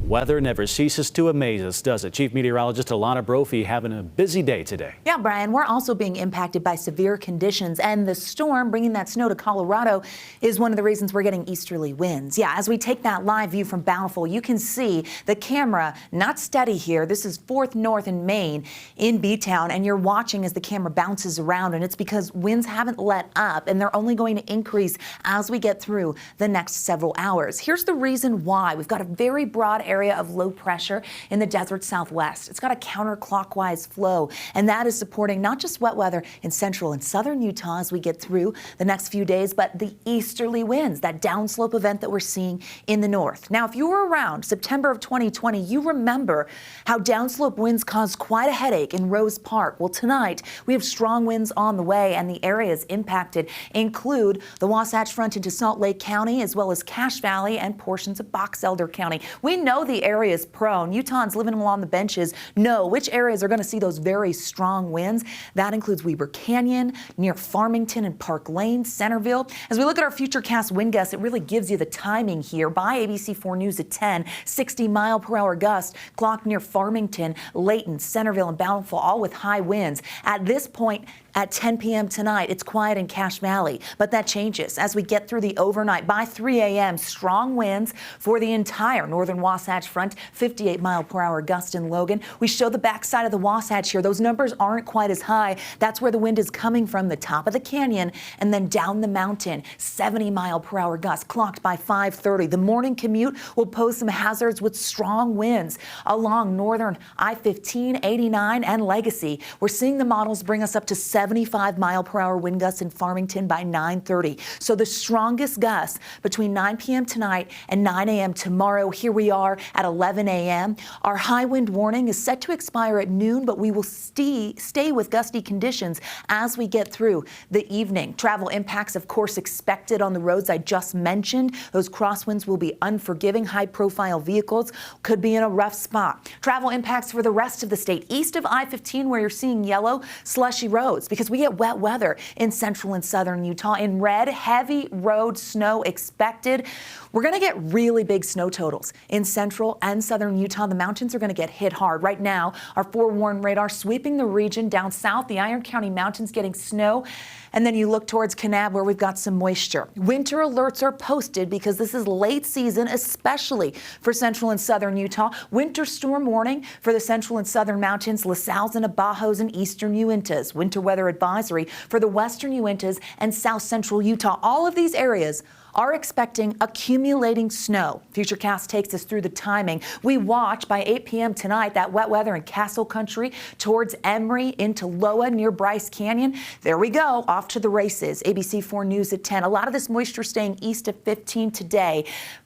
Weather never ceases to amaze us, does it? Chief Meteorologist Alana Brophy having a busy day today. Yeah, Brian, we're also being impacted by severe conditions, and the storm bringing that snow to Colorado is one of the reasons we're getting easterly winds. Yeah, as we take that live view from Bountiful, you can see the camera not steady here. This is 4th North in Maine in B-Town, and you're watching as the camera bounces around, and it's because winds haven't let up, and they're only going to increase as we get through the next several hours. Here's the reason why. We've got a very broad area of low pressure in the desert southwest. It's got a counterclockwise flow, and that is supporting not just wet weather in central and southern Utah as we get through the next few days, but the easterly winds, that downslope event that we're seeing in the north. Now, if you were around September of 2020, you remember how downslope winds caused quite a headache in Rose Park. Well, tonight we have strong winds on the way, and the areas impacted include the Wasatch Front into Salt Lake County, as well as Cache Valley and portions of Box Elder County. We know the area is prone. Utahns living along the benches know which areas are going to see those very strong winds. That includes Weber Canyon, near Farmington and Park Lane, Centerville. As we look at our futurecast wind gusts, it really gives you the timing here. By ABC4 News at 10, 60-mile-per-hour gust clocked near Farmington, Layton, Centerville, and Bountiful, all with high winds. At this point, at 10 p.m. tonight, it's quiet in Cache Valley, but that changes as we get through the overnight. By 3 a.m., strong winds for the entire northern Wasatch Front, 58-mile-per-hour gust in Logan. We show the backside of the Wasatch here. Those numbers aren't quite as high. That's where the wind is coming from, the top of the canyon and then down the mountain. 70-mile-per-hour gusts clocked by 5:30. The morning commute will pose some hazards with strong winds along northern I-15, 89, and Legacy. We're seeing the models bring us up to 75-mile-per-hour wind gusts in Farmington by 9:30. So the strongest gusts between 9 p.m. tonight and 9 a.m. tomorrow. Here we are at 11 a.m. Our high wind warning is set to expire at noon, but we will stay with gusty conditions as we get through the evening. Travel impacts, of course, expected on the roads I just mentioned. Those crosswinds will be unforgiving. High-profile vehicles could be in a rough spot. Travel impacts for the rest of the state. East of I-15, where you're seeing yellow, slushy roads, because we get wet weather in central and southern Utah. In red, heavy road snow expected. We're going to get really big snow totals in central and southern Utah. The mountains are going to get hit hard. Right now, our forewarned radar sweeping the region down south, the Iron County Mountains getting snow. And then you look towards Kanab, where we've got some moisture. Winter alerts are posted because this is late season, especially for central and southern Utah. Winter storm warning for the central and southern mountains, La Salle's and Abajos and eastern Uintas. Winter weather advisory for the western Uintas and south central Utah. All of these areas are expecting accumulating snow. Futurecast takes us through the timing. We watch by 8 p.m. tonight that wet weather in Castle Country towards Emery into Loa near Bryce Canyon. There we go, off to the races. ABC4 News at 10. A lot of this moisture staying east of 15 today.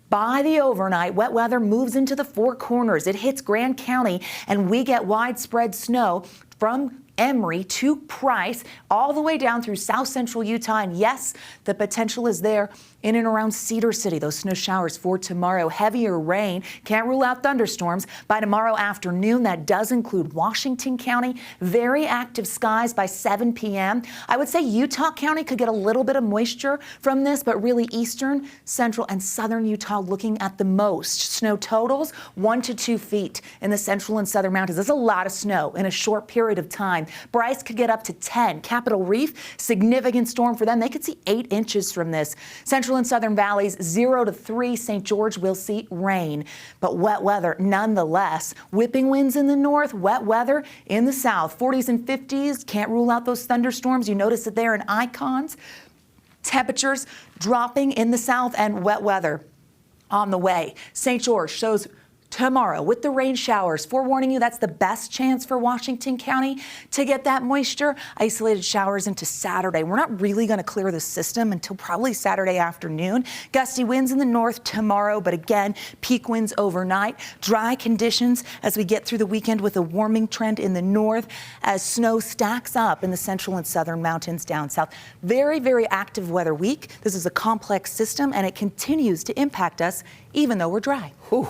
By the overnight, wet weather moves into the Four Corners. It hits Grand County, and we get widespread snow from Emery to Price, all the way down through south central Utah. And yes, the potential is there in and around Cedar City. Those snow showers for tomorrow. Heavier rain. Can't rule out thunderstorms by tomorrow afternoon. That does include Washington County. Very active skies by 7 p.m. I would say Utah County could get a little bit of moisture from this, but really eastern, central, and southern Utah looking at the most. Snow totals 1 to 2 feet in the central and southern mountains. That's a lot of snow in a short period of time. Bryce could get up to 10. Capitol Reef, significant storm for them. They could see 8 inches from this. Central and southern valleys, 0 to 3. St. George will see rain, but wet weather nonetheless. Whipping winds in the north, wet weather in the south. 40s and 50s. Can't rule out those thunderstorms. You notice it there in icons. Temperatures dropping in the south and wet weather on the way. St. George shows tomorrow with the rain showers. Forewarning you, that's the best chance for Washington County to get that moisture. Isolated showers into Saturday. We're not really going to clear the system until probably Saturday afternoon. Gusty winds in the north tomorrow, but again, peak winds overnight. Dry conditions as we get through the weekend with a warming trend in the north as snow stacks up in the central and southern mountains down south. Very, very active weather week. This is a complex system, and it continues to impact us even though we're dry. Whew.